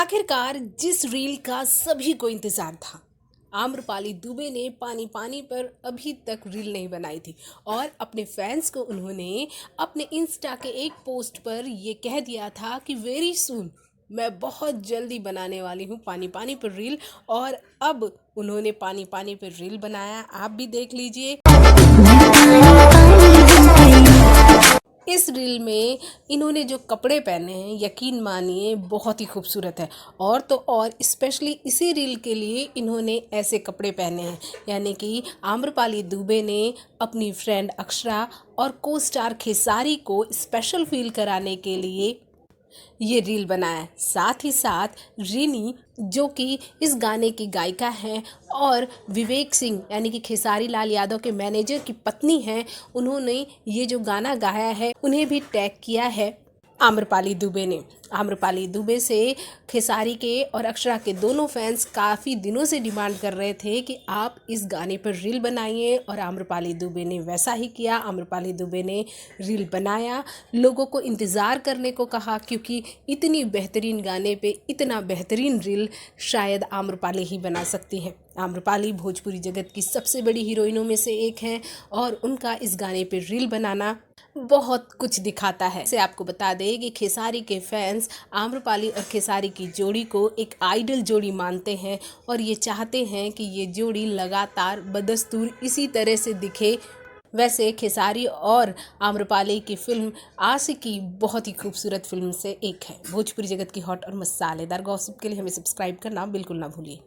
आखिरकार जिस रील का सभी को इंतजार था, आम्रपाली दुबे ने पानी पानी पर अभी तक रील नहीं बनाई थी और अपने फैंस को उन्होंने अपने इंस्टा के एक पोस्ट पर ये कह दिया था कि वेरी सून मैं बहुत जल्दी बनाने वाली हूँ पानी पानी पर रील। और अब उन्होंने पानी पानी पर रील बनाया, आप भी देख लीजिए। इस रील में इन्होंने जो कपड़े पहने हैं, यकीन मानिए बहुत ही खूबसूरत है। और तो और स्पेशली इसी रील के लिए इन्होंने ऐसे कपड़े पहने हैं, यानी कि आम्रपाली दुबे ने अपनी फ्रेंड अक्षरा और को स्टार खेसारी को स्पेशल फील कराने के लिए ये रील बनाया। साथ ही साथ रिनी जो कि इस गाने की गायिका हैं और विवेक सिंह यानी कि खेसारी लाल यादव के मैनेजर की पत्नी हैं, उन्होंने ये जो गाना गाया है उन्हें भी टैग किया है आम्रपाली दुबे ने। आम्रपाली दुबे से खेसारी के और अक्षरा के दोनों फैंस काफ़ी दिनों से डिमांड कर रहे थे कि आप इस गाने पर रील बनाइए और आम्रपाली दुबे ने वैसा ही किया। आम्रपाली दुबे ने रील बनाया, लोगों को इंतज़ार करने को कहा, क्योंकि इतनी बेहतरीन गाने पे इतना बेहतरीन रील शायद आम्रपाली ही बना सकती हैं। आम्रपाली भोजपुरी जगत की सबसे बड़ी हीरोइनों में से एक हैं और उनका इस गाने पे रील बनाना बहुत कुछ दिखाता है। से आपको बता दें कि खेसारी के फैंस आम्रपाली और खेसारी की जोड़ी को एक आइडल जोड़ी मानते हैं और ये चाहते हैं कि ये जोड़ी लगातार बदस्तूर इसी तरह से दिखे। वैसे खेसारी और आम्रपाली की फिल्म आशिकी बहुत ही खूबसूरत फिल्म से एक है। भोजपुरी जगत की हॉट और मसालेदार गॉसिप के लिए हमें सब्सक्राइब करना बिल्कुल ना भूलिए।